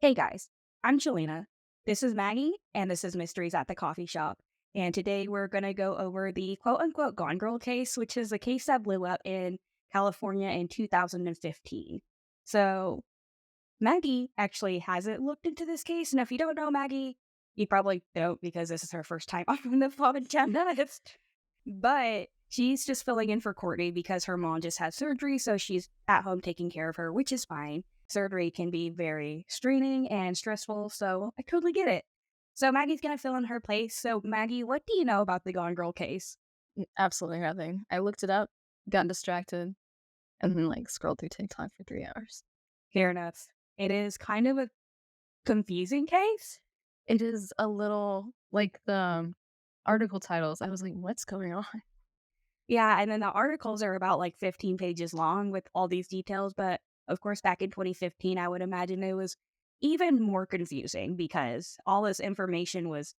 Hey guys, I'm Chalena. This is Maggie, and this is Mysteries at the Coffee Shop. And today we're going to go over the quote unquote Gone Girl case, which is a case that blew up in California in 2015. So, Maggie actually hasn't looked into this case. And if you don't know Maggie, you probably don't because this is her first time on the podcast. But she's just filling in for Courtney because her mom just had surgery. So she's at home taking care of her, which is fine. Surgery can be very straining and stressful. So I totally get it. So Maggie's going to fill in her place. So, Maggie, what do you know about the Gone Girl case? Absolutely nothing. I looked it up, got distracted, and then, scrolled through TikTok for 3 hours. Fair enough. It is kind of a confusing case. It is a little like the article titles. I was like, "What's going on?" Yeah, and then the articles are about like 15 pages long with all these details. But of course, back in 2015, I would imagine it was even more confusing because all this information was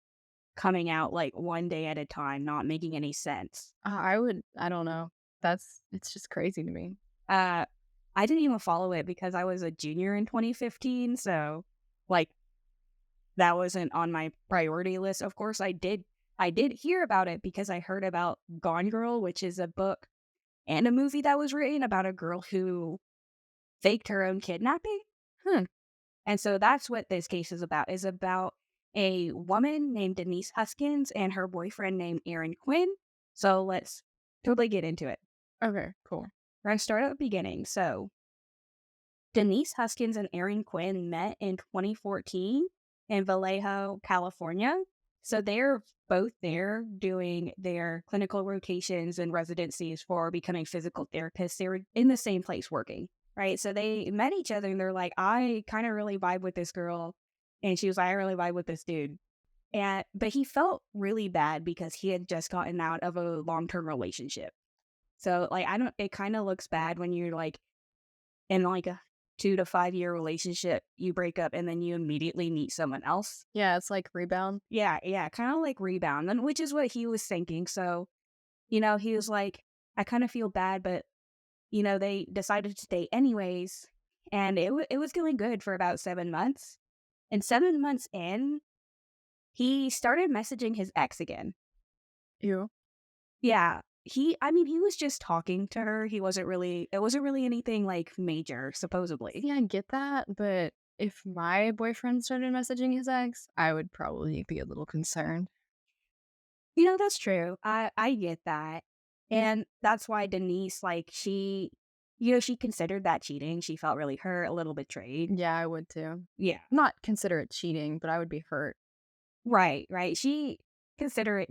coming out like one day at a time, not making any sense. I don't know. It's just crazy to me. Uh, I didn't even follow it because I was a junior in 2015. So, like, that wasn't on my priority list. Of course, I did hear about it because I heard about Gone Girl, which is a book and a movie that was written about a girl who faked her own kidnapping. Hmm. And so that's what this case is about a woman named Denise Huskins and her boyfriend named Aaron Quinn. So let's totally get into it. Okay, cool. We're going to start at the beginning. So Denise Huskins and Aaron Quinn met in 2014 in Vallejo, California. So they're both there doing their clinical rotations and residencies for becoming physical therapists. They were in the same place working, right? So they met each other and they're like, I kind of really vibe with this girl. And she was like, I really vibe with this dude. But he felt really bad because he had just gotten out of a long-term relationship. So like, I don't, it kind of looks bad when you're like, in like a 2 to 5 year relationship, you break up and then you immediately meet someone else. Yeah, it's like Rebound. Yeah, kind of like rebound, and which is what he was thinking. So, he was like, I kind of feel bad, but they decided to date anyways, and it was going good for about 7 months. And 7 months in, he started messaging his ex again. You? Yeah, I mean, he was just talking to her. It wasn't really anything like major, supposedly. See, I get that, but if my boyfriend started messaging his ex, I would probably be a little concerned. That's true. I get that. And that's why Denise, like, she considered that cheating. She felt really hurt, a little betrayed. Yeah, I would too. Yeah. Not consider it cheating, but I would be hurt. Right, right. She considered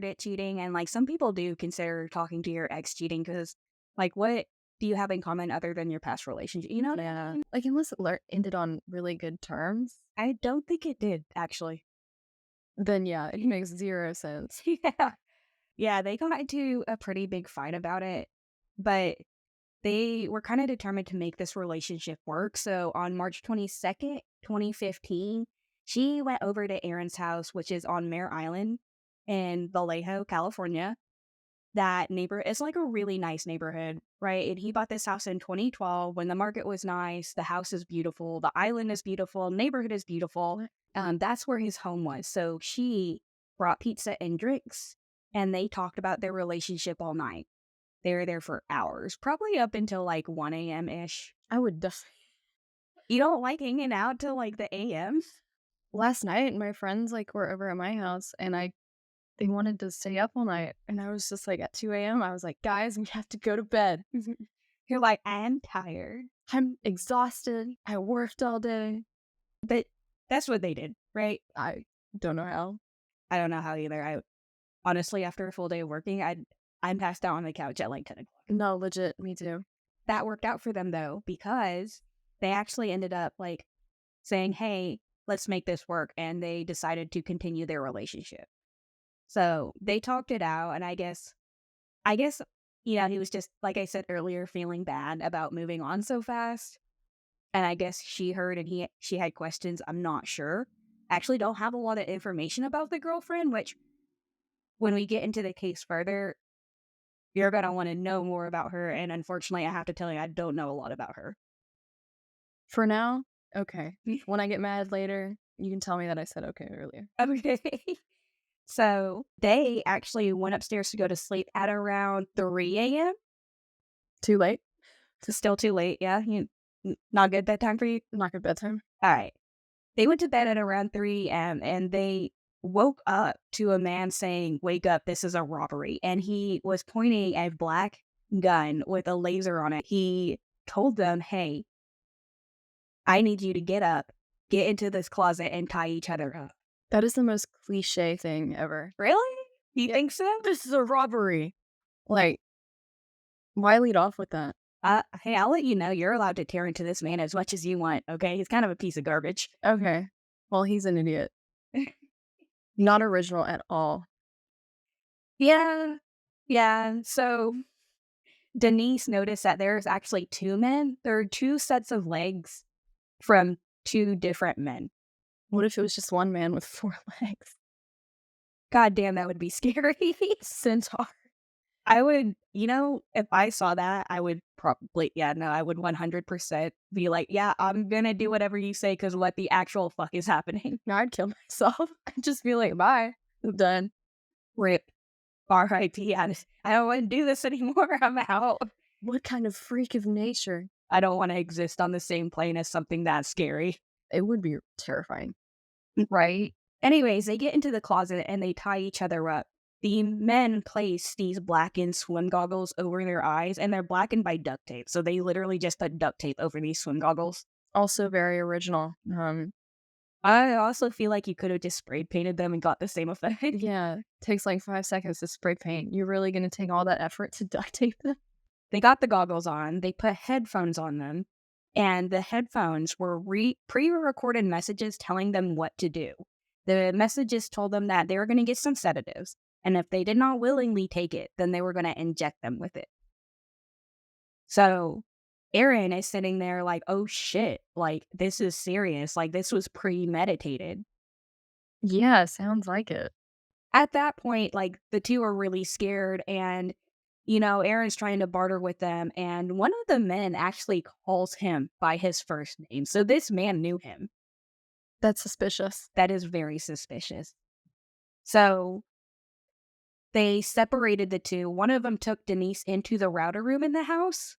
it cheating, and like some people do consider talking to your ex cheating because, like, what do you have in common other than your past relationship? You know what I Yeah. mean? Unless it ended on really good terms, I don't think it did actually. then yeah, it makes 0 sense. Yeah, yeah. They got into a pretty big fight about it, but they were kind of determined to make this relationship work. So on March 22nd, 2015, she went over to Aaron's house, which is on Mare Island in Vallejo, California. That neighbor is like a really nice neighborhood, right? And he bought this house in 2012 when the market was nice. The house is beautiful. The island is beautiful. Neighborhood is beautiful. That's where his home was. So she brought pizza and drinks, and they talked about their relationship all night. They were there for hours, probably up until like 1 a.m. ish. I would die. You don't like hanging out till like the a.m.? Last night, my friends, were over at my house, and they wanted to stay up all night, and I was just, at 2 AM, I was like, "Guys, we have to go to bed. You're like, I am tired. I'm exhausted. I worked all day." But that's what they did, right? I don't know how. I don't know how either. I honestly, after a full day of working, I'm passed out on the couch at like 10 o'clock. No, legit, me too. That worked out for them though, because they actually ended up like saying, hey, let's make this work. And they decided to continue their relationship. So they talked it out. And I guess, he was just, like I said earlier, feeling bad about moving on so fast. And I guess she heard and she had questions. I'm not sure. Actually don't have a lot of information about the girlfriend, which when we get into the case further, you're going to want to know more about her. And unfortunately, I have to tell you, I don't know a lot about her. For now, Okay. When I get mad later, you can tell me that I said okay earlier. Okay. So they actually went upstairs to go to sleep at around 3 a.m. Too late? Still too late. Yeah. Not good that time for you. Not good bedtime? All right. They went to bed at around 3 a.m. and they woke up to a man saying, "Wake up, this is a robbery." And he was pointing a black gun with a laser on it. He told them, "Hey, I need you to get up, get into this closet, and tie each other up." That is the most cliche thing ever. Really? You Yeah. think so? This is a robbery. Like, why lead off with that? Hey, I'll let you know you're allowed to tear into this man as much as you want, okay? He's kind of a piece of garbage. Okay. Well, he's an idiot. Not original at all. Yeah. Yeah. So Denise noticed that there's actually two men. There are two sets of legs from two different men. What if it was just one man with 4 legs? God damn, that would be scary. Centaur. I would, if I saw that, I would probably, yeah, no, I would 100% be like, yeah, I'm gonna do whatever you say because what the actual fuck is happening? No, I'd kill myself. I'd just be like, bye. I'm done. Rip. R.I.P. I don't want to do this anymore. I'm out. What kind of freak of nature? I don't want to exist on the same plane as something that scary. It would be terrifying. Right? Anyways, they get into the closet and they tie each other up. The men place these blackened swim goggles over their eyes, and they're blackened by duct tape. So they literally just put duct tape over these swim goggles. Also very original. I also feel like you could have just spray painted them and got the same effect. Yeah, takes like 5 seconds to spray paint. You're really gonna take all that effort to duct tape them? They got the goggles on, they put headphones on them, and the headphones were pre-recorded messages telling them what to do. The messages told them that they were going to get some sedatives, and if they did not willingly take it, then they were going to inject them with it. So Aaron is sitting there like, oh shit, like this is serious, like this was premeditated. Yeah, sounds like it. At that point, like the two are really scared, and Aaron's trying to barter with them, and one of the men actually calls him by his first name. So this man knew him. That's suspicious. That is very suspicious. So they separated the two. One of them took Denise into the router room in the house,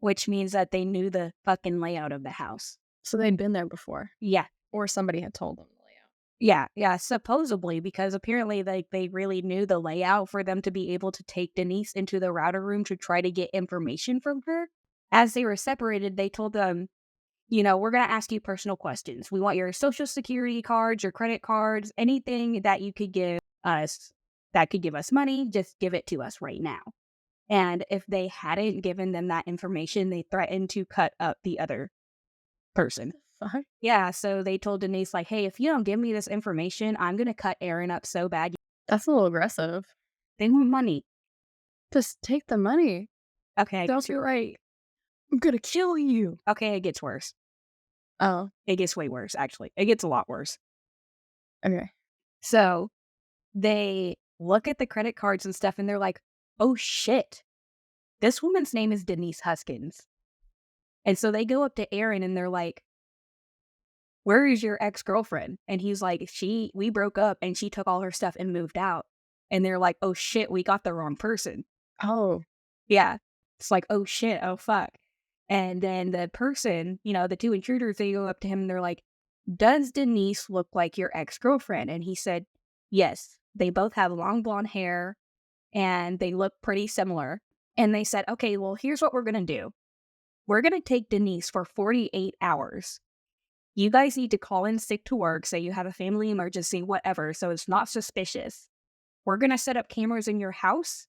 which means that they knew the fucking layout of the house. So they'd been there before, Yeah. or somebody had told them the layout. Yeah, supposedly, because apparently they really knew the layout for them to be able to take Denise into the router room to try to get information from her. As they were separated, they told them, we're going to ask you personal questions. We want your social security cards, your credit cards, anything that you could give us that could give us money, just give it to us right now. And if they hadn't given them that information, they threatened to cut up the other person. Fuck? Yeah, so they told Denise, like, hey, if you don't give me this information, I'm going to cut Aaron up so bad. That's a little aggressive. They want money. Just take the money. Okay. Don't be right. I'm gonna kill you. Okay, it gets worse. Oh, It gets way worse, actually. It gets a lot worse. okay. So they look at the credit cards and stuff, and they're like, oh, shit. This woman's name is Denise Huskins. And so they go up to Aaron, and they're like, where is your ex-girlfriend? And he's like, we broke up, and she took all her stuff and moved out. And they're like, oh, shit, we got the wrong person. Oh. Yeah. It's like, oh, shit, oh, fuck. And then the person, the two intruders, they go up to him and they're like, does Denise look like your ex-girlfriend? And he said, yes. They both have long blonde hair and they look pretty similar. And they said, okay, well, here's what we're going to do. We're going to take Denise for 48 hours. You guys need to call in sick to work, say you have a family emergency, whatever, so it's not suspicious. We're going to set up cameras in your house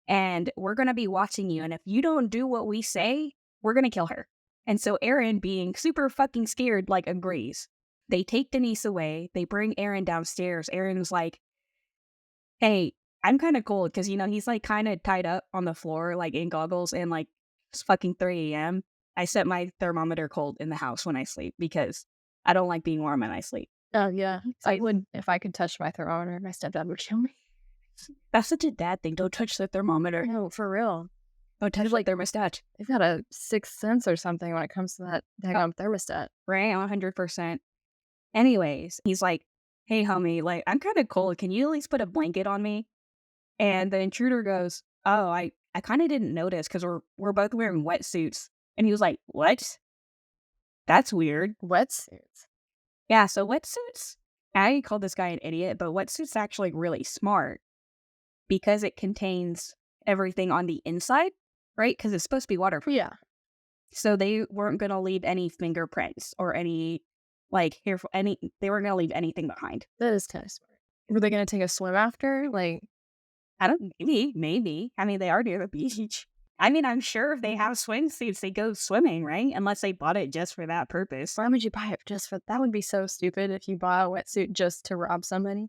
and we're going to be watching you. And if you don't do what we say, we're going to kill her. And so Aaron, being super fucking scared, like, agrees. They take Denise away. They bring Aaron downstairs. Aaron's like, hey, I'm kind of cold because, he's like kind of tied up on the floor, like in goggles, and like it's fucking 3 a.m. I set my thermometer cold in the house when I sleep because I don't like being warm when I sleep. Oh, yeah. I would, if I could touch my thermometer, my stepdad would kill me. That's such a dad thing. Don't touch the thermometer. No, for real. Oh, touch like thermostat. They've got a sixth sense or something when it comes to that daggone thermostat. Right, 100%. Anyways, he's like, "Hey, homie, like, I'm kinda cold. Can you at least put a blanket on me?" And the intruder goes, "Oh, I kinda didn't notice because we're both wearing wetsuits." And he was like, "What? That's weird." Wetsuits. Yeah, so wetsuits, I called this guy an idiot, but wetsuits actually really smart because it contains everything on the inside, right? Because it's supposed to be waterproof. Yeah, So they weren't gonna leave any fingerprints or any, like, hair any they weren't gonna leave anything behind. that is kinda smart. Were they gonna take a swim after? Like, I don't maybe. I mean, they are near the beach. I mean, I'm sure if they have swimsuits, they go swimming, right? Unless they bought it just for that purpose. why would you buy it just for that? Would be so stupid if you bought a wetsuit just to rob somebody.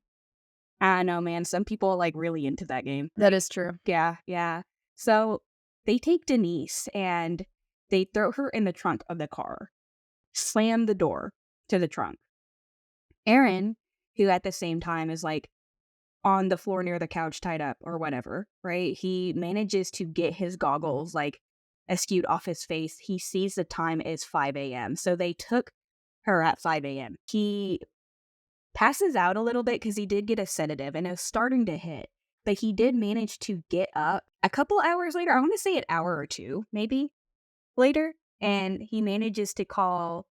I know, man. Some people are, like, really into that game. That is true. Yeah, yeah. So they take Denise and they throw her in the trunk of the car, slam the door to the trunk. Aaron, who at the same time is like on the floor near the couch tied up or whatever, right? He manages to get his goggles like askew off his face. He sees the time is 5 a.m. So they took her at 5 a.m. He passes out a little bit because he did get a sedative and it was starting to hit. But he did manage to get up a couple hours later. I want to say an hour or two, maybe later. And he manages to call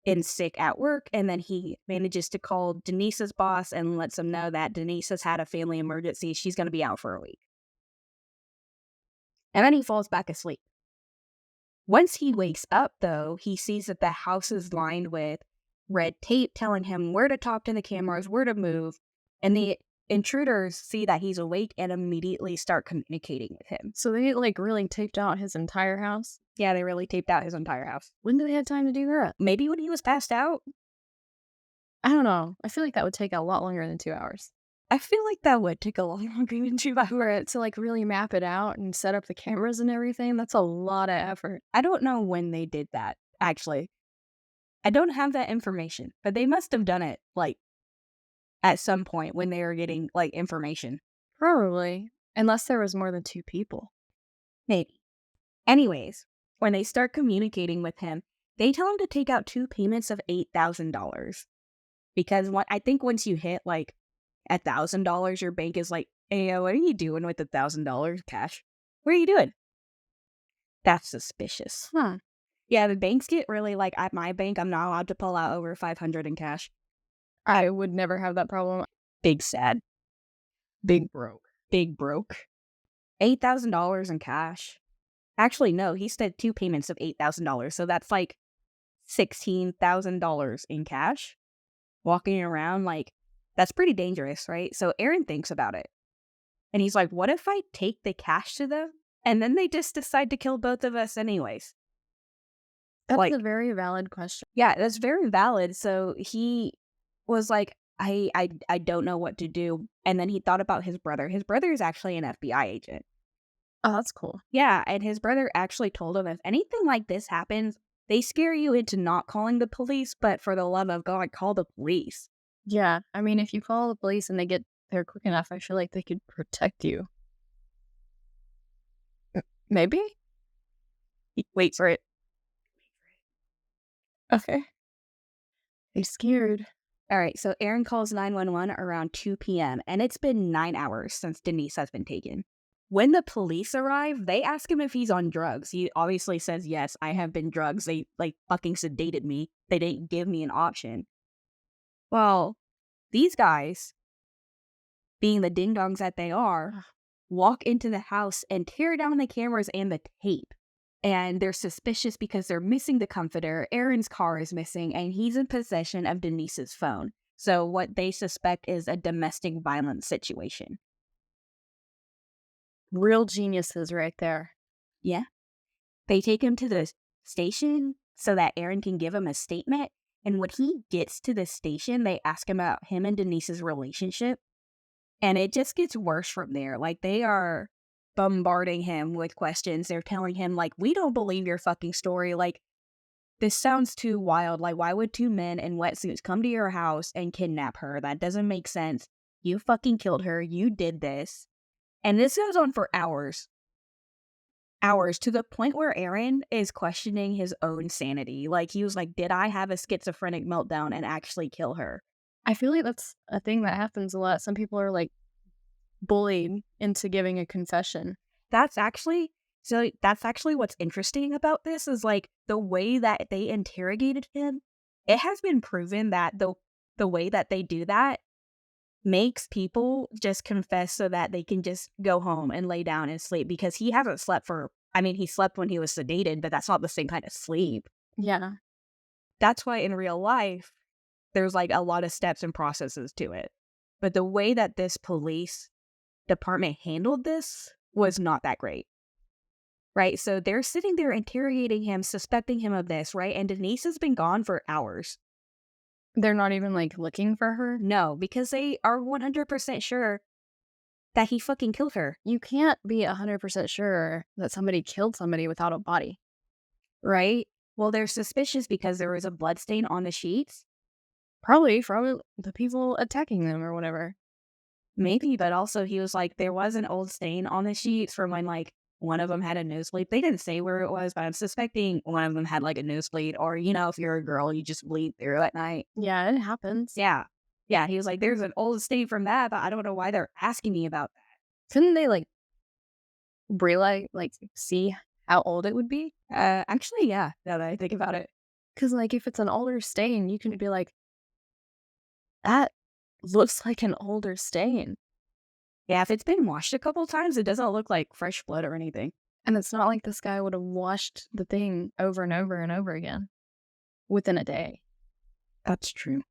in sick at work. And then he manages to call Denise's boss and lets him know that Denise has had a family emergency. She's going to be out for a week. And then he falls back asleep. Once he wakes up, though, he sees that the house is lined with red tape telling him where to talk to the cameras, where to move. And the intruders see that he's awake and immediately start communicating with him. So they, like, really taped out his entire house? Yeah, they really taped out his entire house. When do they have time to do that? Maybe when he was passed out. I don't know. I feel like that would take a lot longer than 2 hours. I feel like that would take a lot longer than 2 hours. For to, like, really map it out and set up the cameras and everything, that's a lot of effort. I don't know when they did that, actually. I don't have that information, but they must have done it, like, at some point when they were getting, like, information. Probably. Unless there was more than 2 people. Maybe. Anyways, when they start communicating with him, they tell him to take out 2 payments of $8,000. Because I think once you hit, like, $1,000, your bank is like, "Hey, what are you doing with $1,000 cash? What are you doing?" That's suspicious. Huh. Yeah, the banks get really, like, at my bank, I'm not allowed to pull out over 500 in cash. I would never have that problem. Big sad. Big broke. Big broke. $8,000 in cash. Actually, no, he said 2 payments of $8,000, so that's, like, $16,000 in cash. Walking around, like, that's pretty dangerous, right? So Aaron thinks about it. And he's like, "What if I take the cash to them? And then they just decide to kill both of us anyways?" That's Like, a very valid question. yeah, that's very valid. So he was like, I don't know what to do. And then he thought about his brother. His brother is actually an FBI agent. Oh, that's cool. Yeah, and his brother actually told him if anything like this happens, they scare you into not calling the police, but for the love of God, call the police. Yeah, I mean, if you call the police and they get there quick enough, I feel like they could protect you. Maybe? Wait for it. Okay. I'm scared. All right, so Aaron calls 911 around 2 p.m., and it's been 9 hours since Denise has been taken. When the police arrive, they ask him if he's on drugs. He obviously says, "Yes, I have been drugs. They, like, fucking sedated me. They didn't give me an option." Well, these guys, being the ding-dongs that they are, walk into the house and tear down the cameras and the tape. And they're suspicious because they're missing the comforter, Aaron's car is missing, and he's in possession of Denise's phone. So what they suspect is a domestic violence situation. Real geniuses right there. Yeah. They take him to the station so that Aaron can give him a statement. And when he gets to the station, they ask him about him and Denise's relationship. And it just gets worse from there. Like, they are bombarding him with questions. They're telling him, like, "We don't believe your fucking story. Like, this sounds too wild. Like, why would 2 men in wetsuits come to your house and kidnap her? That doesn't make sense. You fucking killed her. You did this." And this goes on for hours. Hours, to the point where Aaron is questioning his own sanity. Like, he was like, "Did I have a schizophrenic meltdown and actually kill her?" I feel like that's a thing that happens a lot. Some people are, like, bullied into giving a confession. That's actually that's actually what's interesting about this is, like, the way that they interrogated him, it has been proven that the way that they do that makes people just confess so that they can just go home and lay down and sleep because he hasn't slept for I mean, he slept when he was sedated, but that's not the same kind of sleep. Yeah. That's why in real life, there's, like, a lot of steps and processes to it. But the way that this police department handled this was not that great, right? So they're sitting there interrogating him, suspecting him of this, right? And Denise has been gone for hours. They're not even, like, looking for her? No, because they are 100% sure that he fucking killed her, You can't be 100% sure that somebody killed somebody without a body. right? Well, they're suspicious because there was a blood stain on the sheets. Probably from the people attacking them or whatever. Maybe, but also he was like, there was an old stain on the sheets from when, like, one of them had a nosebleed. They didn't say where it was, but I'm suspecting one of them had, like, a nosebleed or, if you're a girl, you just bleed through at night. Yeah, it happens. Yeah. Yeah, he was like, "There's an old stain from that, but I don't know why they're asking me about that." Couldn't they, like, realize like, see how old it would be? Actually, yeah, now that I think about it. Because like, if it's an older stain, you can be like, "That looks like an older stain." Yeah, if it's been washed a couple times, it doesn't look like fresh blood or anything. And it's not like this guy would have washed the thing over and over and over again within a day. That's true.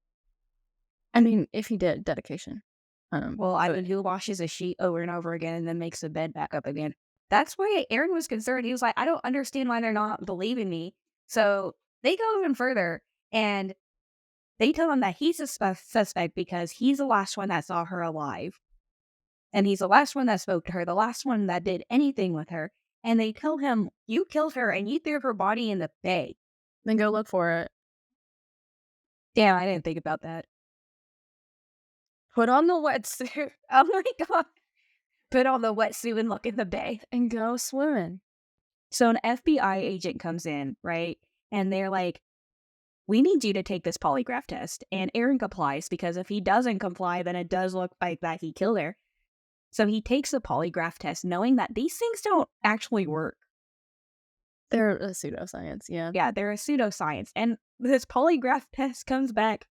I mean, if he did, dedication. Well, I mean, who washes a sheet over and over again and then makes the bed back up again? That's why Aaron was concerned. He was like, "I don't understand why they're not believing me." So they go even further and they tell him that he's a suspect because he's the last one that saw her alive. And he's the last one that spoke to her, the last one that did anything with her. And they tell him, "You killed her and you threw her body in the bay." Then go look for it. Damn, I didn't think about that. Put on the wetsuit Oh my God. Put on the wetsuit and look in the bay. and go swimming. So an FBI agent comes in, right? And they're like, "We need you to take this polygraph test." And Aaron complies because if he doesn't comply, then it does look like that he killed her. So he takes the polygraph test knowing that these things don't actually work. They're a pseudoscience, yeah. Yeah, they're a pseudoscience. And this polygraph test comes back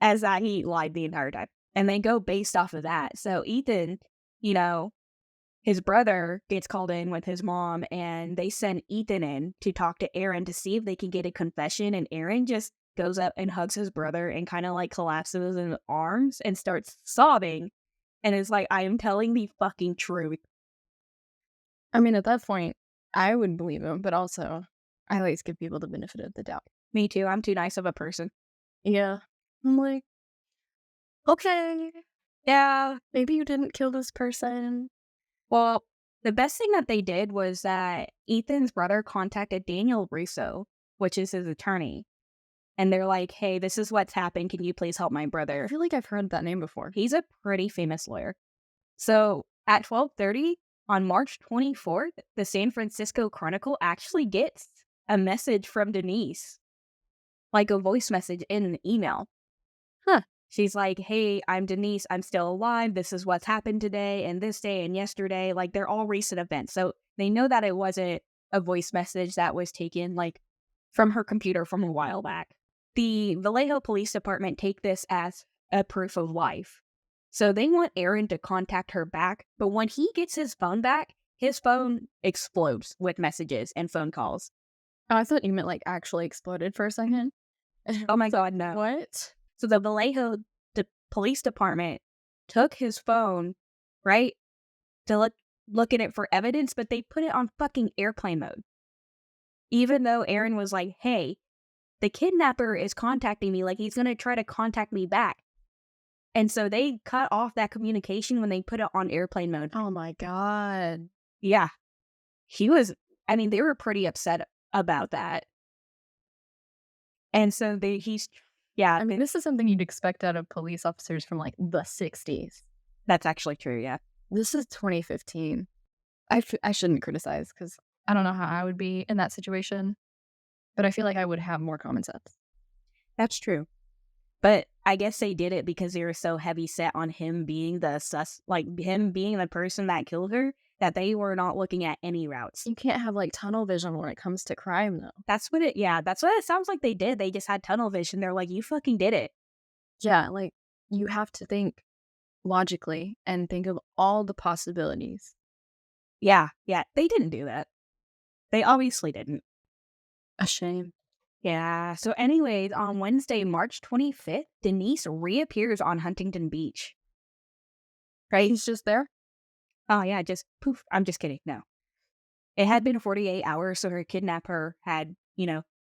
as that he lied the entire time. And they go based off of that. So Ethan, you know, his brother gets called in with his mom and they send Ethan in to talk to Aaron to see if they can get a confession. And Aaron just goes up and hugs his brother and kind of like collapses in his arms and starts sobbing and is like, "I am telling the fucking truth." I mean, at that point, I would believe him, but also, I always give people the benefit of the doubt. Me too. I'm too nice of a person. Yeah. I'm like, okay, Yeah. maybe you didn't kill this person. Well, the best thing that they did was that Ethan's brother contacted Daniel Russo, which is his attorney. And they're like, "Hey, this is what's happened. Can you please help my I brother?" feel like I've heard that name before. He's a pretty famous lawyer. So at 12:30 on March 24th, the San Francisco Chronicle actually gets a message from Denise, like a voice message in an email. Huh. She's like, "Hey, I'm Denise. I'm still alive. This is what's happened today and this day and yesterday." Like, they're all recent events. So they know that it wasn't a voice message that was taken, like, from her computer from a while back. The Vallejo Police Department take this as a proof of life. So they want Aaron to contact her back, but when he gets his phone back, his phone explodes with messages and phone calls. Oh, I thought you meant, like, actually exploded for a second. Oh my God, no. What? So the Vallejo Police Department took his phone, right, to look at it for evidence, but they put it on fucking airplane mode. Even though Aaron was like, "Hey, the kidnapper is contacting me, like he's gonna try to contact me back." And so they cut off that communication when they put it on airplane mode. Oh my god. Yeah. They were pretty upset about that. And so I mean, this is something you'd expect out of police officers from, like, the '60s. that's actually true, yeah. This is 2015. I shouldn't criticize because I don't know how I would be in that situation, but I feel like I would have more common sense. That's true. But I guess they did it because they were so heavy set on him being him being the person that killed her, that they were not looking at any routes. You can't have, like, tunnel vision when it comes to crime, though. That's what it sounds like they did. They just had tunnel vision. They're like, you fucking did it. Yeah, like, you have to think logically and think of all the possibilities. Yeah, yeah. They didn't do that. They obviously didn't. A shame. Yeah. So, anyways, on Wednesday, March 25th, Denise reappears on Huntington Beach. Right? He's just there? Oh, yeah. Just poof. I'm just kidding. No. It had been 48 hours, so her kidnapper had,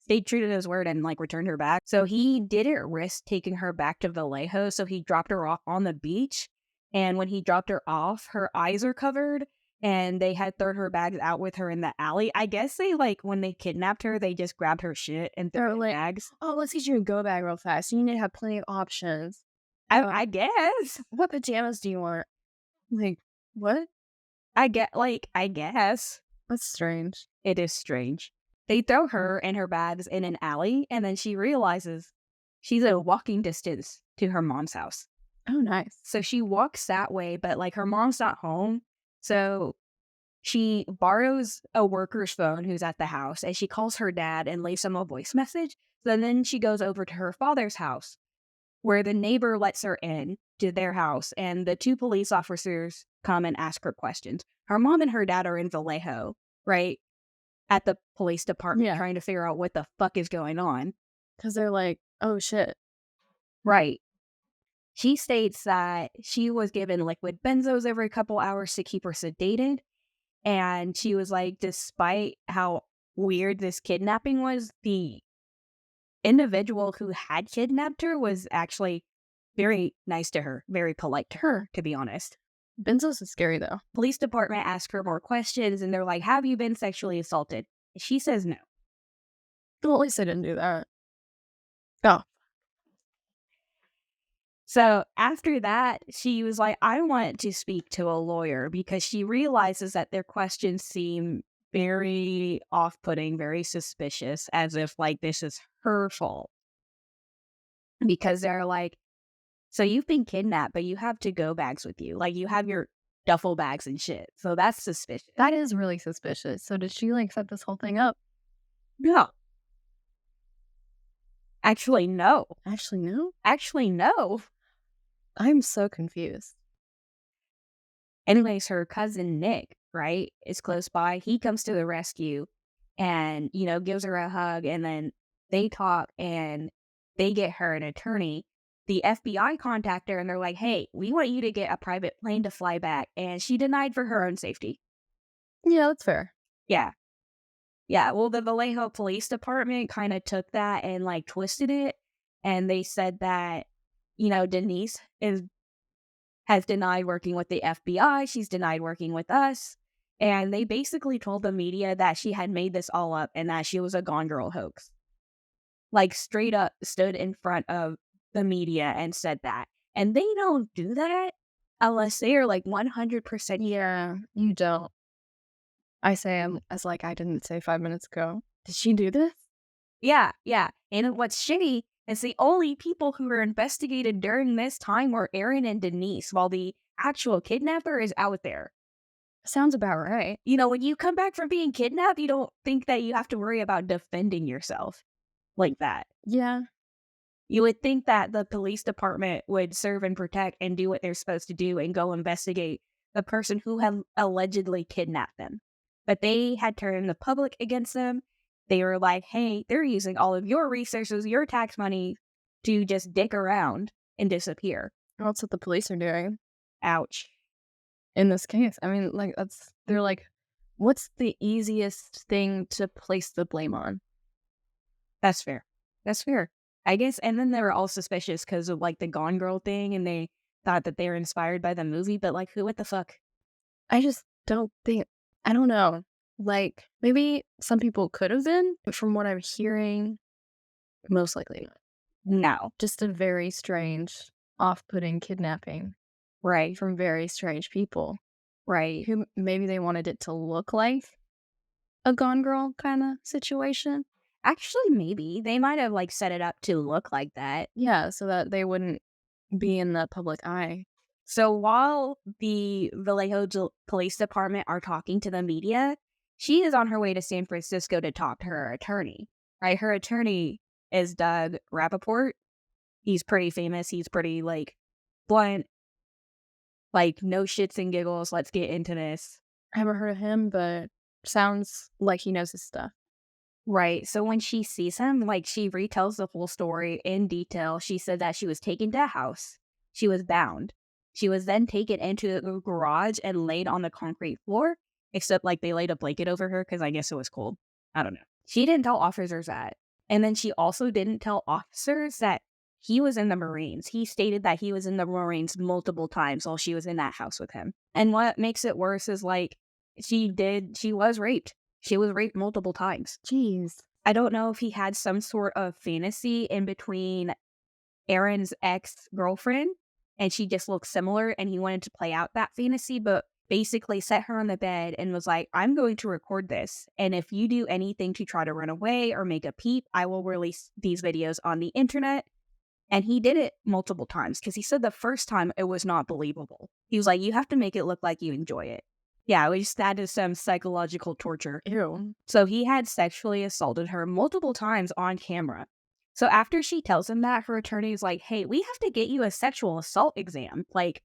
stayed true to his word and like returned her back. So he didn't risk taking her back to Vallejo, so he dropped her off on the beach. And when he dropped her off, her eyes are covered and they had thrown her bags out with her in the alley. I guess they when they kidnapped her, they just grabbed her shit and threw it They're in like, bags. "Oh, let's get you a go bag real fast. You need to have plenty of options. I guess. What pajamas do you want?" Like, what? I guess. That's strange. It is strange. They throw her and her bags in an alley, and then she realizes she's a walking distance to her mom's house. Oh, nice. So she walks that way, but her mom's not home. So she borrows a worker's phone who's at the house and she calls her dad and leaves him a voice message. So then she goes over to her father's house where the neighbor lets her in to their house and the two police officers come and ask her questions. Her mom and her dad are in Vallejo, right? At the police department Yeah, trying to figure out what the fuck is going on. because 'cause they're like, "Oh, shit." Right. She states that she was given liquid benzos every couple hours to keep her sedated. And she was like, despite how weird this kidnapping was, the individual who had kidnapped her was actually very nice to her, very polite to her, to be honest. Benzos is scary, though. Police department asked her more questions and they're like, have you been sexually assaulted? She says no. Well, at least I didn't do that. Oh, So after that, she was like, I want to speak to a lawyer because she realizes that their questions seem very off putting, very suspicious, as if this is her fault. Because they're like, so you've been kidnapped, but you have to-go bags with you. You have your duffel bags and shit. So that's suspicious. that is really suspicious. So did she, like, set this whole thing up? No. Actually, no. Actually, no? Actually, no. I'm so confused. Anyways, her cousin Nick, right, is close by. He comes to the rescue and, gives her a hug. And then they talk and they get her an attorney. The FBI contact her and they're like, hey, we want you to get a private plane to fly back. And she denied for her own safety. Yeah, that's fair. Yeah. Yeah. Well, the Vallejo Police Department kind of took that and twisted it. And they said that, Denise has denied working with the FBI. She's denied working with us. And they basically told the media that she had made this all up and that she was a Gone Girl hoax. Straight up stood in front of the media and said that. And they don't do that unless they are 100%. Yeah, you don't. I say as like I didn't say 5 minutes ago. Did she do this? Yeah, yeah. And what's shitty is the only people who were investigated during this time were Aaron and Denise, while the actual kidnapper is out there. Sounds about right. When you come back from being kidnapped, you don't think that you have to worry about defending yourself like that. Yeah. You would think that the police department would serve and protect and do what they're supposed to do and go investigate the person who had allegedly kidnapped them. But they had turned the public against them. They were like, hey, they're using all of your resources, your tax money to just dick around and disappear. That's what the police are doing Ouch. in this case. I mean, they're like, what's the easiest thing to place the blame on? That's fair. That's fair. I guess, and then they were all suspicious because of the Gone Girl thing, and they thought that they were inspired by the movie, but who, what the fuck? I just don't think, I don't know. Maybe some people could have been, but from what I'm hearing, most likely not. No. Just a very strange, off-putting kidnapping Right. from very strange people Right. who maybe they wanted it to look like a Gone Girl kinda situation. Actually, maybe. They might have, like, set it up to look like that. Yeah, so that they wouldn't be in the public eye. So while the Vallejo Police Department are talking to the media, she is on her way to San Francisco to talk to her attorney, right? Her attorney is Doug Rappaport. He's pretty famous. He's pretty, like, blunt, like, no shits and giggles. Let's get into this. I haven't heard of him, but sounds like he knows his stuff. Right. So when she sees him, like, she retells the whole story in detail. She said that she was taken to a house. She was bound. She was then taken into the garage and laid on the concrete floor, except, like, they laid a blanket over her because I guess it was cold. I don't know. She didn't tell officers that. And then she also didn't tell officers that he was in the Marines. He stated that he was in the Marines multiple times while she was in that house with him. And what makes it worse is, like, she was raped. She was raped multiple times. Jeez. I don't know if he had some sort of fantasy in between Aaron's ex-girlfriend and she just looked similar and he wanted to play out that fantasy, but basically set her on the bed and was like, I'm going to record this. And if you do anything to try to run away or make a peep, I will release these videos on the internet. And he did it multiple times because he said the first time it was not believable. He was like, you have to make it look like you enjoy it. Yeah, that is some psychological torture. Ew. So he had sexually assaulted her multiple times on camera. So after she tells him that, her attorney is like, hey, we have to get you a sexual assault exam, like,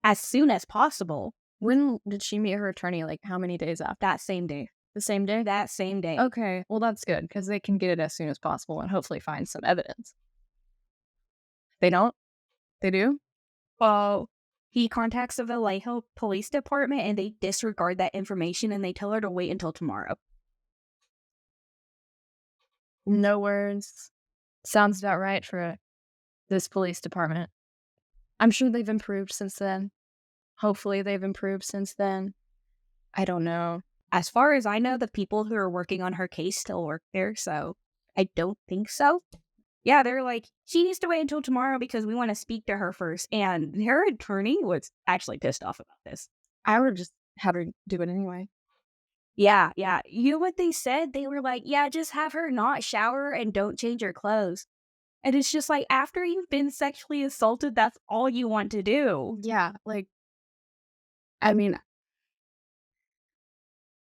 as soon as possible. When did she meet her attorney? Like, how many days after? That same day. The same day? That same day. Okay, well, that's good because they can get it as soon as possible and hopefully find some evidence. They don't? They do? Well, he contacts the Vallejo Police Department and they disregard that information and they tell her to wait until tomorrow. No words. Sounds about right for this police department. I'm sure they've improved since then. Hopefully they've improved since then. I don't know. As far as I know, the people who are working on her case still work there, so I don't think so. Yeah, they're like, she needs to wait until tomorrow because we want to speak to her first. And her attorney was actually pissed off about this. I would just have her do it anyway. Yeah. You know what they said? They were like, yeah, just have her not shower and don't change her clothes. And it's just like, after you've been sexually assaulted, that's all you want to do. Yeah, like, I mean,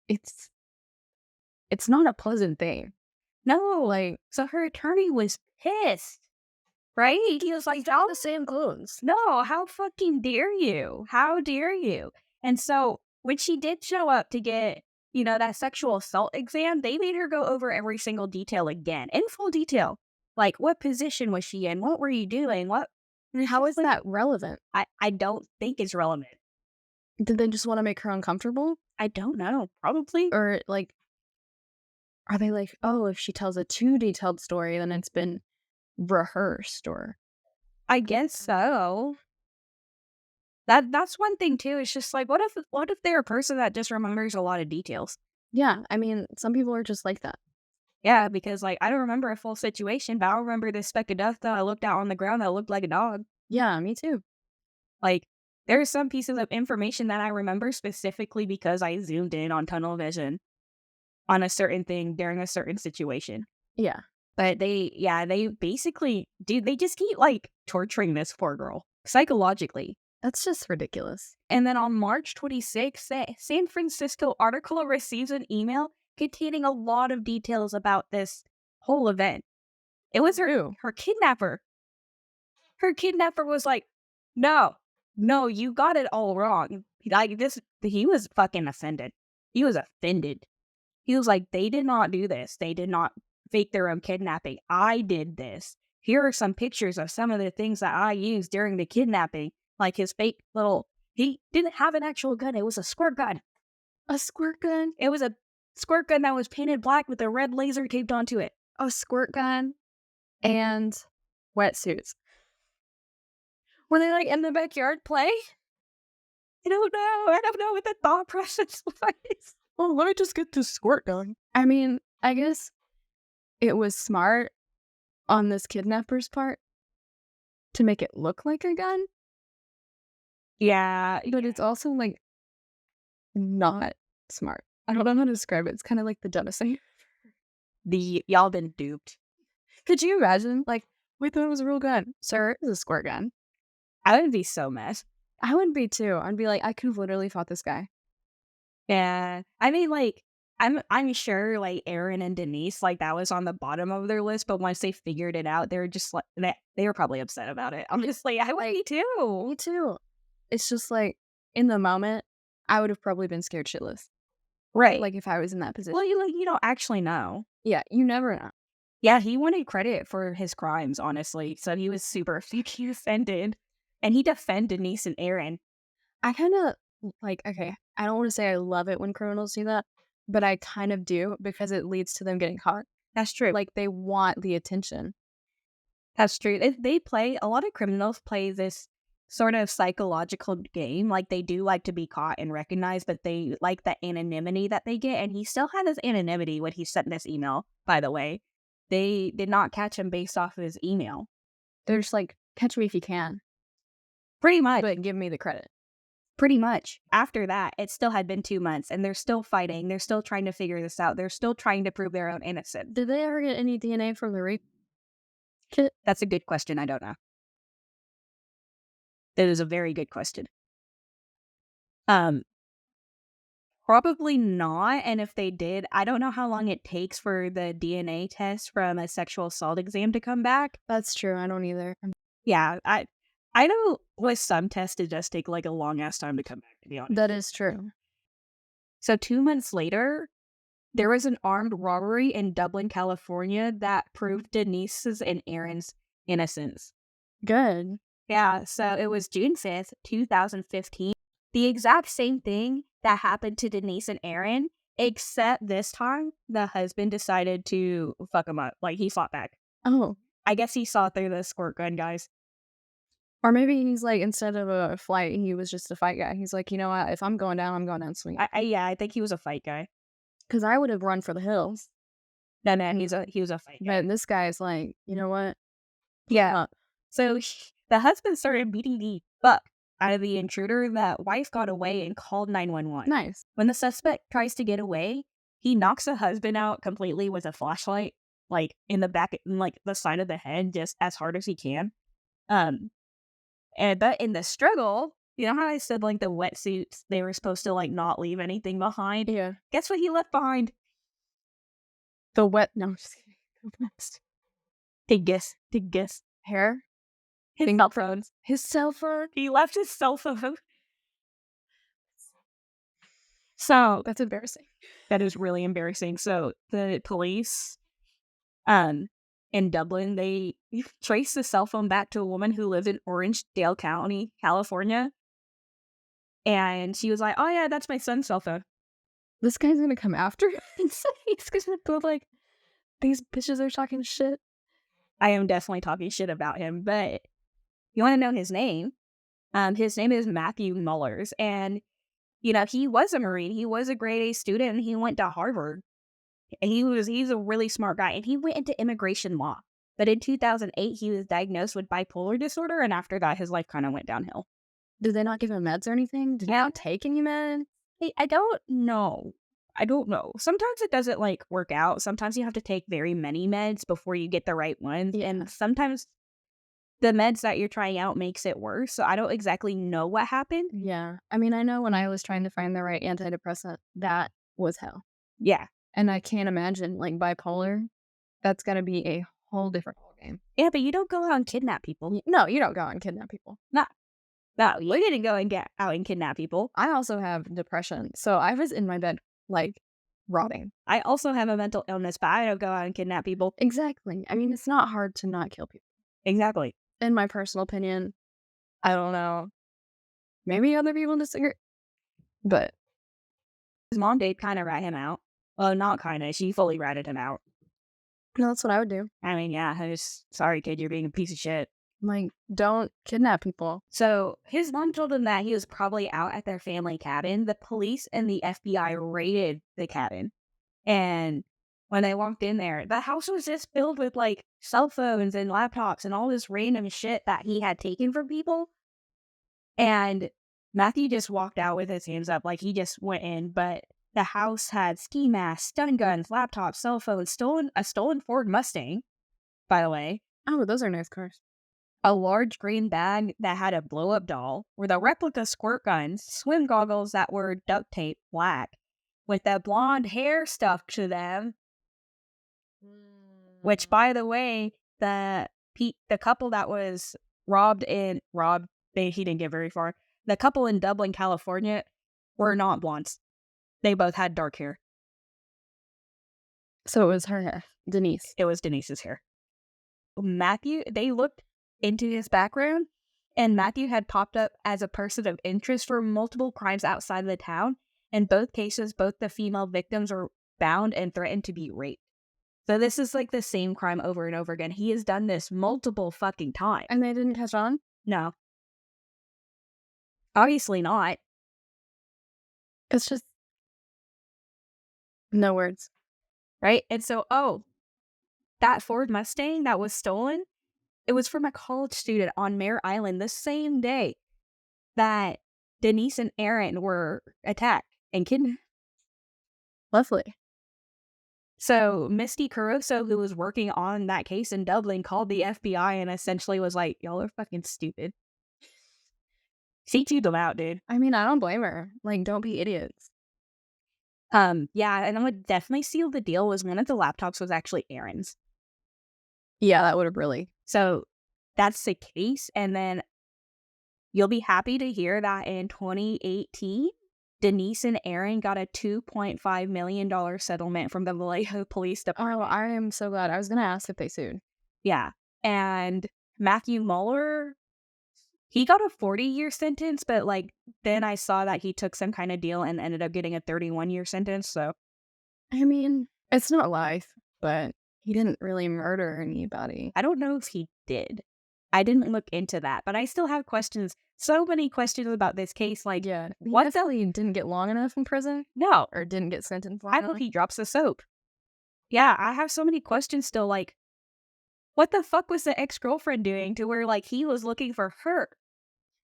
it's not a pleasant thing. No. Like, So her attorney was pissed, right? He was like, all the same clothes. no, how fucking dare you? How dare you? And so when she did show up to get, that sexual assault exam, they made her go over every single detail again, in full detail. Like, what position was she in? What were you doing? How is that relevant? I don't think it's relevant. Did they just want to make her uncomfortable? I don't know. Probably. Or, like, are they like, oh, if she tells a too detailed story, then it's been rehearsed, or I guess so. That's one thing too. It's just like, what if they're a person that just remembers a lot of details? yeah, I mean, some people are just like that. Yeah, because, like, I don't remember a full situation, but I remember this speck of dust that I looked out on the ground that looked like a dog. Yeah, me too. Like, there are some pieces of information that I remember specifically because I zoomed in on tunnel vision on a certain thing during a certain situation. Yeah. But they basically, dude, they just keep, like, torturing this poor girl psychologically. That's just ridiculous. And then on March 26th, the San Francisco article receives an email containing a lot of details about this whole event. It was her kidnapper. Her kidnapper was like, no, you got it all wrong. Like, he was fucking offended. He was offended. He was like, they did not do this. They did not fake their own kidnapping. I did this. Here are some pictures of some of the things that I used during the kidnapping. Like his fake he didn't have an actual gun. It was a squirt gun. A squirt gun? It was a squirt gun that was painted black with a red laser taped onto it. A squirt gun and wetsuits. Were they, like, in the backyard play? I don't know. I don't know what the thought process was. Well, let me just get this squirt gun. I mean, I guess it was smart on this kidnapper's part to make it look like a gun, Yeah, but it's also, like, not smart. I don't know how to describe it. It's kind of like the Genesee. The y'all been duped. Could you imagine? Like, we thought it was a real gun. Sir, it's a squirt gun. I would be so mad. I would be too. I'd be like, I could have literally fought this guy. Yeah. I mean, like, I'm sure, like, Aaron and Denise, like, that was on the bottom of their list, but once they figured it out, they were just like they were probably upset about it. Honestly, I would be too. Me too. It's just like, in the moment, I would have probably been scared shitless. Right. Like, if I was in that position. Well, you don't actually know. Yeah, you never know. Yeah, he wanted credit for his crimes, honestly, so he was super fucking offended, and he defended Denise and Aaron. I kind of, like, okay, I don't want to say I love it when criminals do that, but I kind of do because it leads to them getting caught. That's true. Like, they want the attention. That's true. They play a lot of criminals play this sort of psychological game. Like they do like to be caught and recognized, but they like the anonymity that they get. And he still had his anonymity when he sent this email, by the way. They did not catch him based off of his email. They're just like, catch me if you can, Pretty much. but give me the credit. Pretty much. After that, it still had been 2 months and they're still fighting. They're still trying to figure this out. They're still trying to prove their own innocence. Did they ever get any DNA from the rape kit? That's a good question. I don't know. That is a very good question. Probably not. And if they did, I don't know how long it takes for the DNA test from a sexual assault exam to come back. That's true. I don't either. Yeah, I know with some tests it does take like a long ass time to come back, to be honest. That is true. So 2 months later, there was an armed robbery in Dublin, California that proved Denise's and Aaron's innocence. Good. Yeah, so it was June 5th, 2015. The exact same thing that happened to Denise and Aaron, except this time the husband decided to fuck him up. Like, he fought back. Oh. I guess he saw through the squirt gun, guys. Or maybe he's like, instead of a flight, he was just a fight guy. He's like, you know what? If I'm going down swinging. I think he was a fight guy. Because I would have run for the hills. No, he was a fight guy. But this guy's like, you know what? Yeah. So the husband started beating the fuck out of the intruder. That wife got away and called 911. Nice. When the suspect tries to get away, he knocks the husband out completely with a flashlight, like in the back, like the side of the head, just as hard as he can. But in the struggle, you know how I said like the wetsuits, they were supposed to like not leave anything behind? Yeah. Guess what he left behind? The wet. No, I'm just kidding. Take guess. Hair. His cell phone. His cell phone. He left his cell phone. So That's embarrassing. that is really embarrassing. So the police, in Dublin, they traced the cell phone back to a woman who lived in Orangedale County, California. And she was like, "Oh yeah, that's my son's cell phone." This guy's gonna come after him. He's gonna go like, these bitches are talking shit. I am definitely talking shit about him, but you want to know his name? His name is Matthew Mullers, and you know he was a Marine. He was a grade A student, and he went to Harvard. And he's a really smart guy, and he went into immigration law. But in 2008, he was diagnosed with bipolar disorder, and after that, his life kind of went downhill. Did they not give him meds or anything? Did he not take any meds? I don't know. I don't know. Sometimes it doesn't like work out. Sometimes you have to take very many meds before you get the right ones, Yeah. and sometimes the meds that you're trying out makes it worse. So I don't exactly know what happened. Yeah. I mean, I know when I was trying to find the right antidepressant, that was hell. Yeah. And I can't imagine, like, bipolar. That's gotta be a whole different ballgame. Yeah, but you don't go out and kidnap people. No, you don't go out and kidnap people. No, you didn't go and get out and kidnap people. I also have depression, so I was in my bed, like, rotting. I also have a mental illness, but I don't go out and kidnap people. Exactly. I mean, it's not hard to not kill people. Exactly. In my personal opinion, I don't know. Maybe other people disagree. But His mom did kind of rat him out. Well, not kind of. She fully ratted him out. no, that's what I would do. I mean, yeah, I was sorry, kid, you're being a piece of shit. I'm like, don't kidnap people. So his mom told him that he was probably out at their family cabin. The police and the FBI raided the cabin. And when they walked in there, the house was just filled with like cell phones and laptops and all this random shit that he had taken from people. And Matthew just walked out with his hands up, like he just went in. But The house had ski masks, stun guns, laptops, cell phones, a stolen Ford Mustang, by the way, Oh, those are nice cars. a large green bag that had a blow-up doll with a replica squirt guns, swim goggles that were duct tape black, with the blonde hair stuck to them, which, by the way, the couple that was he didn't get very far. The couple in Dublin, California, were not blondes. They both had dark hair. So it was her hair, Denise. It was Denise's hair. Matthew, they looked into his background, and Matthew had popped up as a person of interest for multiple crimes outside of the town. In both cases, both the female victims were bound and threatened to be raped. So this is like the same crime over and over again. He has done this multiple fucking times. And they didn't catch on? No. Obviously not. It's just no words. Right? And so, that Ford Mustang that was stolen, it was from a college student on Mare Island the same day that Denise and Aaron were attacked and kidnapped. Lovely. So Misty Caruso, who was working on that case in Dublin, called the FBI and essentially was like, y'all are fucking stupid. She chewed them out, dude. I mean, I don't blame her. Like, don't be idiots. Yeah, and I would definitely seal the deal was one of the laptops was actually Aaron's. Yeah, that would have really. So that's the case. And then you'll be happy to hear that in 2018, Denise and Aaron got a $2.5 million settlement from the Vallejo Police Department. Oh, I am so glad. I was going to ask if they sued. Yeah. And Matthew Mueller, he got a 40-year sentence, but like then I saw that he took some kind of deal and ended up getting a 31-year sentence. So, I mean, it's not life, but he didn't really murder anybody. I don't know if he did. I didn't look into that, but I still have questions. So many questions about this case. Like, Yeah, he what definitely didn't get long enough in prison No, or didn't get sentenced long I enough. hope he drops the soap. Yeah, I have so many questions still. Like, what the fuck was the ex-girlfriend doing to where like he was looking for her?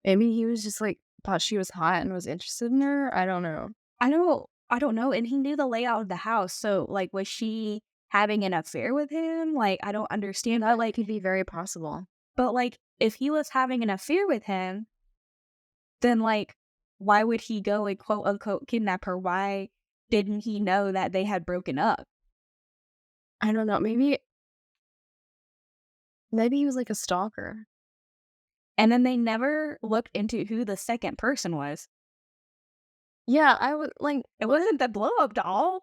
Maybe he was just like thought she was hot and was interested in her. I don't know. I don't know. And he knew the layout of the house. So like, was she having an affair with him? Like, I don't understand. That like could be very possible. But like, if he was having an affair with him, then like, why would he go and quote unquote kidnap her? Why didn't he know that they had broken up? I don't know. Maybe he was like a stalker. And then they never looked into who the second person was. Yeah, I would like. It wasn't the blow up doll.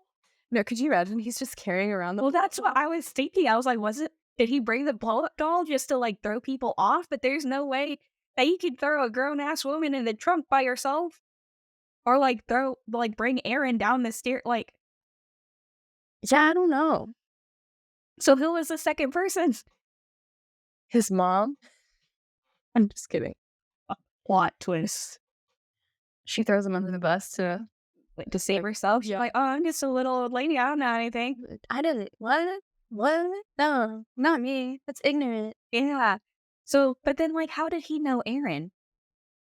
No, could you imagine? He's just carrying around the. Well, that's what I was thinking. I was like, did he bring the blow up doll just to like throw people off? But there's no way that you could throw a grown ass woman in the trunk by yourself. Or like bring Aaron down the stair. Like, Yeah, I don't know. so who was the second person? His mom. I'm just kidding. Plot twist. She throws him under the bus to save herself. She's Yeah. like, oh, I'm just a little old lady. I don't know anything. I didn't. What? What? No, not me. That's ignorant. Yeah. So, but then like, how did he know Aaron?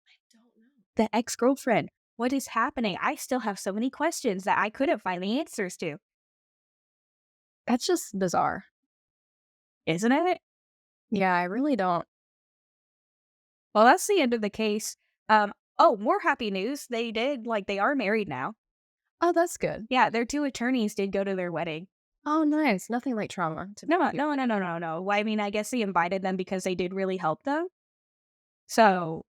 I don't know. The ex-girlfriend. What is happening? I still have so many questions that I couldn't find the answers to. That's just bizarre. Isn't it? Yeah, I really don't. Well, that's the end of the case. More happy news. They are married now. Oh, that's good. Yeah, their two attorneys did go to their wedding. Oh, nice. Nothing like trauma. No. I mean, I guess they invited them because they did really help them. So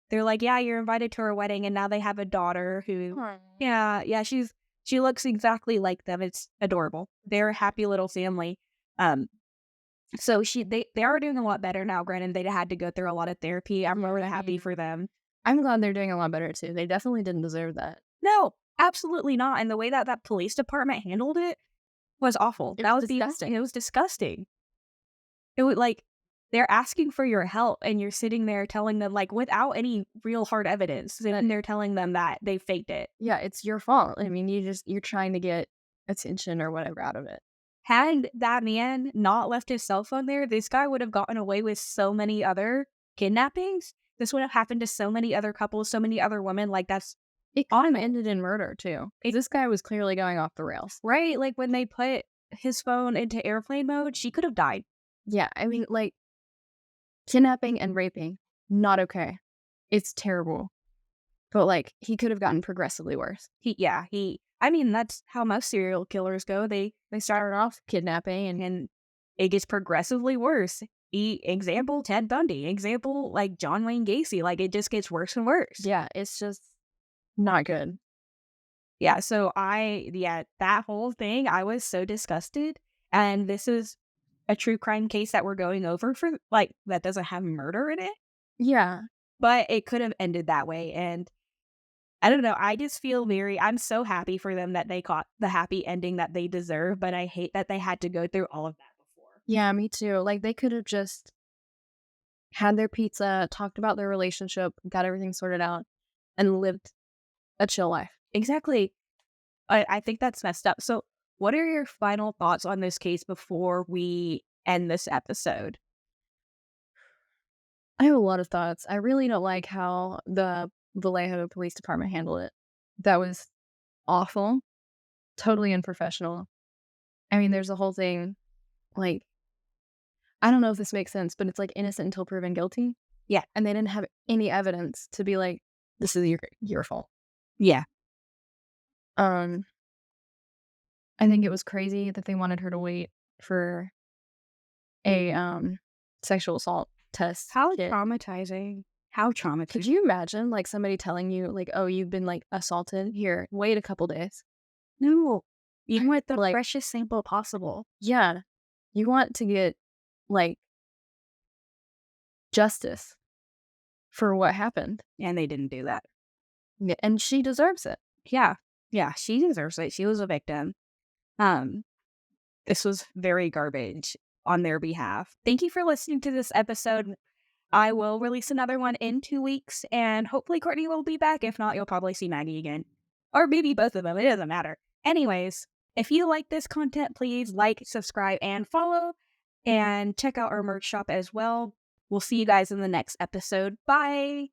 they're like, yeah, you're invited to our wedding, and now they have a daughter who, yeah, she looks exactly like them. It's adorable. They're a happy little family. So they are doing a lot better now. Granted, they had to go through a lot of therapy. I'm really happy for them. I'm glad they're doing a lot better too. They definitely didn't deserve that. No, absolutely not. And the way that police department handled it was awful. It was disgusting. It was disgusting. It was like they're asking for your help, and you're sitting there telling them like without any real hard evidence, and they're telling them that they faked it. Yeah, it's your fault. I mean, you're trying to get attention or whatever out of it. Had that man not left his cell phone there, this guy would have gotten away with so many other kidnappings. This would have happened to so many other couples, so many other women. Like, that's It could have ended in murder, too. This guy was clearly going off the rails. Right? Like, when they put his phone into airplane mode, she could have died. Yeah, I mean, like, kidnapping and raping, not okay. It's terrible. But, like, he could have gotten progressively worse. I mean, that's how most serial killers go. They started off kidnapping And it gets progressively worse. Example, Ted Bundy. Example, like John Wayne Gacy. Like, it just gets worse and worse. yeah, it's just not good. Yeah, so that whole thing, I was so disgusted. And this is a true crime case that we're going over for, like, that doesn't have murder in it. Yeah. But it could have ended that way. And I don't know. I just feel I'm so happy for them that they caught the happy ending that they deserve. But I hate that they had to go through all of that before. Yeah, me too. Like, they could have just had their pizza, talked about their relationship, got everything sorted out, and lived a chill life. Exactly. I think that's messed up. So, what are your final thoughts on this case before we end this episode? I have a lot of thoughts. I really don't like how the Vallejo Police Department handled it. That was awful, totally unprofessional. I mean, there's a whole thing, like, I don't know if this makes sense, but it's like innocent until proven guilty. Yeah. And they didn't have any evidence to be like, this is your fault. Yeah. Um, I think it was crazy that they wanted her to wait for a sexual assault test. How kit. traumatizing. How Could traumatizing. you imagine like somebody telling you like, oh, you've been like assaulted? Here, wait a couple days. No. You want the Like, freshest sample possible. yeah, you want to get like justice for what happened. And they didn't do that. Yeah, and she deserves it. Yeah. Yeah. She deserves it. She was a victim. Um, this was very garbage on their behalf. Thank you for listening to this episode. I will release another one in 2 weeks, and hopefully Courtney will be back. If not, you'll probably see Maggie again. Or maybe both of them. It doesn't matter. Anyways, if you like this content, please like, subscribe, and follow. And check out our merch shop as well. We'll see you guys in the next episode. Bye!